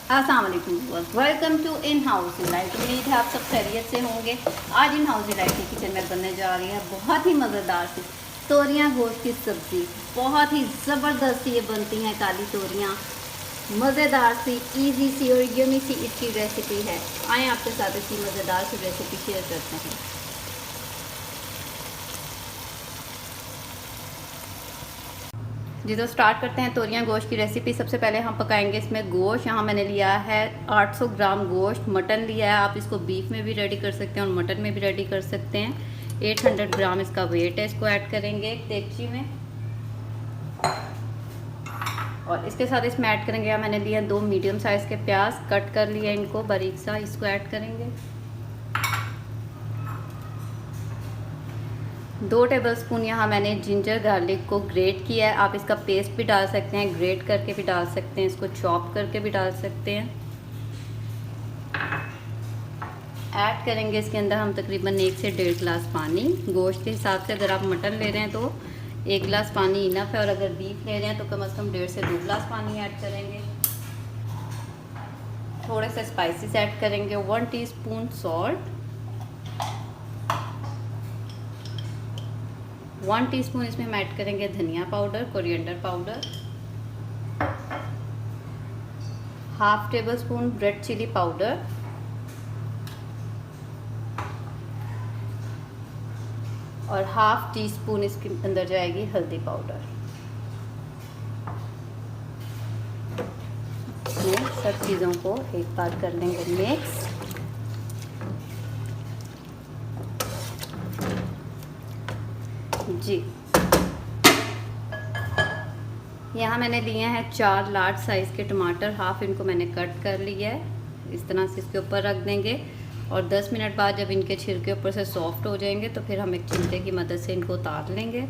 अस्सलाम वालेकुम, welcome to In House Delight. उम्मीद है आप सब खैरियत से होंगे। आज इन हाउस डिलाइट की किचन में बनने जा रही है बहुत ही मज़ेदार सी तोरियां गोश्त की सब्ज़ी। बहुत ही ज़बरदस्त ये बनती हैं काली तोरियां, मज़ेदार सी, इजी सी और यमी सी इसकी रेसिपी है। आए आपके साथ इसकी मज़ेदार सी रेसिपी शेयर करते हैं। जी तो स्टार्ट करते हैं तोरियां गोश्त की रेसिपी। सबसे पहले हम पकाएंगे इसमें गोश्त। यहाँ मैंने लिया है 800 ग्राम गोश्त। मटन लिया है, आप इसको बीफ में भी रेडी कर सकते हैं और मटन में भी रेडी कर सकते हैं। 800 ग्राम इसका वेट है। इसको ऐड करेंगे एक देगची में और इसके साथ इसमें ऐड करेंगे, मैंने लिया 2 मीडियम साइज़ के प्याज, कट कर लिया इनको बारीक सा, इसको ऐड करेंगे। 2 टेबलस्पून यहाँ मैंने जिंजर गार्लिक को ग्रेट किया है। आप इसका पेस्ट भी डाल सकते हैं, ग्रेट करके भी डाल सकते हैं, इसको चॉप करके भी डाल सकते हैं। ऐड करेंगे इसके अंदर हम तकरीबन 1 से 1.5 गिलास पानी। गोश्त के हिसाब से अगर आप मटन ले रहे हैं तो 1 गिलास पानी इनफ है, और अगर बीफ ले रहे हैं तो कम से कम 1.5 से 2 गिलास पानी ऐड करेंगे। थोड़े से स्पाइसेस ऐड करेंगे, 1 टीस्पून सॉल्ट, 1 टीस्पून इसमें हम ऐड करेंगे धनिया powder, coriander powder, 1/2 tablespoon red chili powder, और 1/2 टीस्पून इसके अंदर जाएगी हल्दी पाउडर। इसमें सब चीज़ों को एक बार कर लेंगे मिक्स। जी यहाँ मैंने लिए हैं 4 लार्ज साइज़ के टमाटर, हाफ इनको मैंने कट कर लिया है। इस तरह से इसके ऊपर रख देंगे और 10 मिनट बाद जब इनके छिलके ऊपर से सॉफ्ट हो जाएंगे तो फिर हम एक चिमटे की मदद से इनको उतार लेंगे।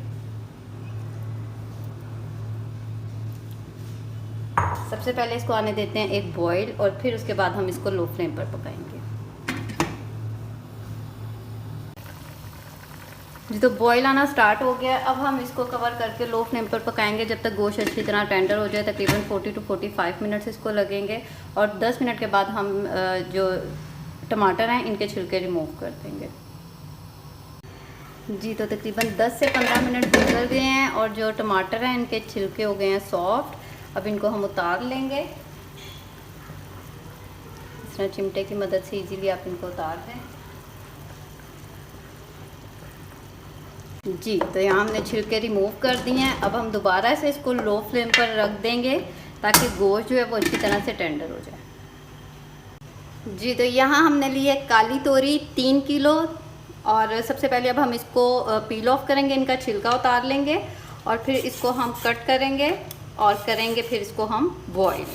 सबसे पहले इसको आने देते हैं एक बॉईल और फिर उसके बाद हम इसको लो फ्लेम पर पकाएंगे। जी तो बॉईल आना स्टार्ट हो गया। अब हम इसको कवर करके लो फ्लेम पर पकाएंगे जब तक गोश्त अच्छी तरह टेंडर हो जाए। तकरीबन 40 to 45 मिनट्स इसको लगेंगे और 10 मिनट के बाद हम जो टमाटर हैं इनके छिलके रिमूव कर देंगे। जी तो तकरीबन 10 से 15 मिनट गुजर गए हैं और जो टमाटर हैं इनके छिलके हो गए हैं सॉफ्ट। अब इनको हम उतार लेंगे। इस तरह चिमटे की मदद से इजीली आप इनको उतार दें। जी तो यहाँ हमने छिलके रिमूव कर दिए हैं। अब हम दोबारा से इसको लो फ्लेम पर रख देंगे ताकि गोश्त जो है वो अच्छी तरह से टेंडर हो जाए। जी तो यहाँ हमने लिए काली तोरी 3 किलो और सबसे पहले अब हम इसको पील ऑफ करेंगे, इनका छिलका उतार लेंगे और फिर इसको हम कट करेंगे और करेंगे फिर इसको हम बॉईल।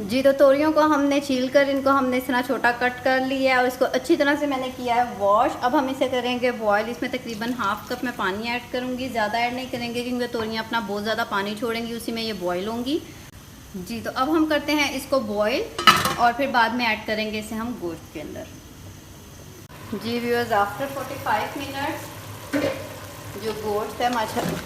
जी तो तोरियों को हमने छील कर इनको हमने इस तरह छोटा कट कर लिया है और इसको अच्छी तरह से मैंने किया है वॉश। अब हम इसे करेंगे बॉईल। इसमें तकरीबन 1/2 कप मैं पानी ऐड करूँगी, ज़्यादा ऐड नहीं करेंगे क्योंकि तोरियाँ अपना बहुत ज़्यादा पानी छोड़ेंगी, उसी में ये बॉईल होंगी। जी तो अब हम करते हैं इसको बॉईल और फिर बाद में ऐड करेंगे इसे हम गोश्त के अंदर। जी व्यूअर्स, आफ्टर 45 मिनट्स जो गोश्त है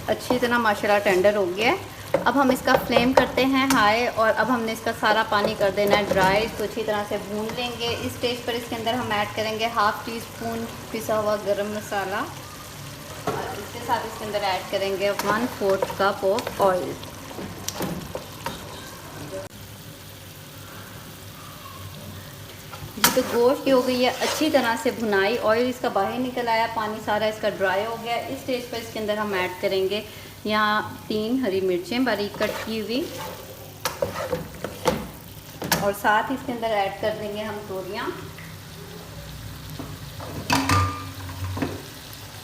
अच्छी तरह माशाल्लाह टेंडर हो गया है। अब हम इसका फ्लेम करते हैं हाई और अब हमने इसका सारा पानी कर देना है ड्राई। इसको अच्छी तरह से भून लेंगे। इस स्टेज पर इसके अंदर हम ऐड करेंगे 1/2 टीस्पून पिसा हुआ गरम मसाला और इसके साथ इसके अंदर ऐड करेंगे 1/4 कप ऑफ ऑयल। जी तो गोश्त की हो गई है अच्छी तरह से भुनाई, ऑयल इसका बाहर निकल आया, पानी सारा इसका ड्राई हो गया। इस स्टेज पर इसके अंदर हम ऐड करेंगे यहाँ 3 हरी मिर्चें बारीक कट की हुई और साथ इसके अंदर ऐड कर देंगे हम तोरियाँ।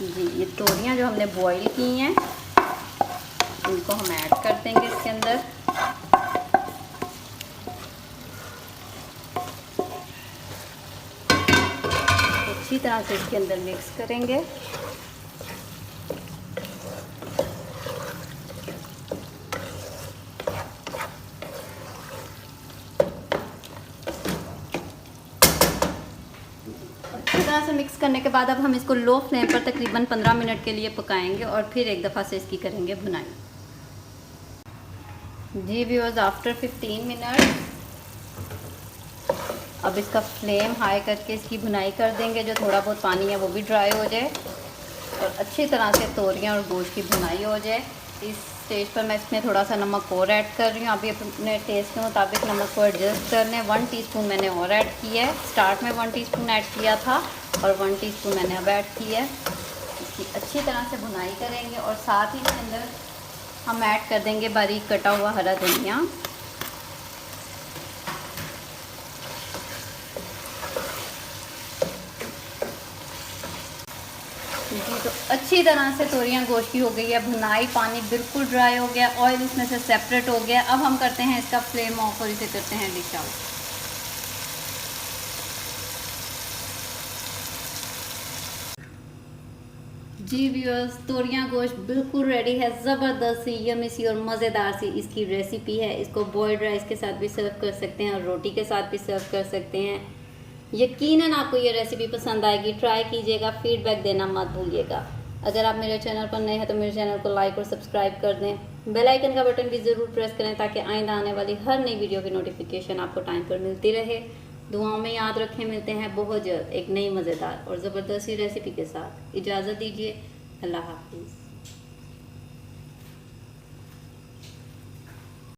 जी ये तोरियाँ जो हमने बॉईल की हैं इनको हम ऐड कर देंगे इसके अंदर। अच्छी तरह से इसके अंदर मिक्स करेंगे। अच्छी तरह से मिक्स करने के बाद अब हम इसको लो फ्लेम पर तकरीबन 15 मिनट के लिए पकाएंगे और फिर एक दफ़ा से इसकी करेंगे भुनाई। जी व्यूअर्स, आफ्टर 15 मिनट अब इसका फ्लेम हाई करके इसकी भुनाई कर देंगे। जो थोड़ा बहुत पानी है वो भी ड्राई हो जाए और अच्छी तरह से तोरियां और गोश्त की भुनाई हो जाए। इस स्टेज पर मैं इसमें थोड़ा सा नमक और ऐड कर रही हूँ। अभी अपने टेस्ट के मुताबिक नमक को एडजस्ट कर लें। 1 टीस्पून मैंने और ऐड किया है। स्टार्ट में 1 टीस्पून ऐड किया था और 1 टीस्पून मैंने अब ऐड किया है। इसकी अच्छी तरह से भुनाई करेंगे और साथ ही इसके अंदर हम ऐड कर देंगे बारीक कटा हुआ हरा धनिया। जी, तो अच्छी तरह से तोरियां गोश्त की हो गई है भुनाई, पानी बिल्कुल ड्राई हो गया, ऑयल इसमें से सेपरेट हो गया। अब हम करते हैं इसका फ्लेम ऑफ और इसे करते हैं डिश आउट। जी व्यूअर्स, तोरियां गोश्त बिल्कुल रेडी है। ज़बरदस्त सी, यम्मी सी और मज़ेदार सी इसकी रेसिपी है। इसको बॉयल्ड राइस के साथ भी सर्व कर सकते हैं और रोटी के साथ भी सर्व कर सकते हैं। यकीनन आपको ये रेसिपी पसंद आएगी। ट्राई कीजिएगा, फीडबैक देना मत भूलिएगा। अगर आप मेरे चैनल पर नए हैं तो मेरे चैनल को लाइक और सब्सक्राइब कर दें। बेल आइकन का बटन भी ज़रूर प्रेस करें ताकि आइंदा आने वाली हर नई वीडियो की नोटिफिकेशन आपको टाइम पर मिलती रहे। दुआओं में याद रखें। मिलते हैं बहुत जल्द एक नई मज़ेदार और ज़बरदस्त रेसिपी के साथ। इजाज़त दीजिए। अल्लाह हाफिज़।